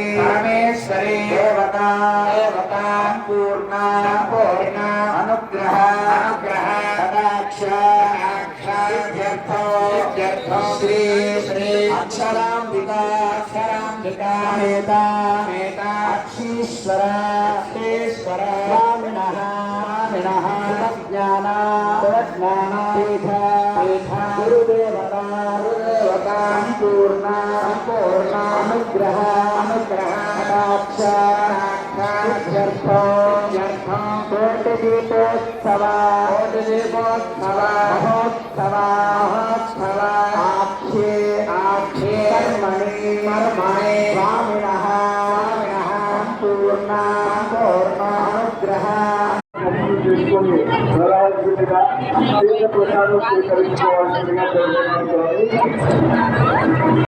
परमेश्वरी देवता पूर्ण अनुग्रह कटाक्ष श्री अक्षरांबिका मेता अक्षीश्वर स्वामिनः ज्ञान पीठ गुरुदेवता पूर्ण अनुग्रह कटाक्ष कोटिदीपोत्सव आख्ये कर्मणि स्वामिनः पूर्ण अनुग्रह ప్రసాదం స్వీకరించుకోవాల్సిందిగా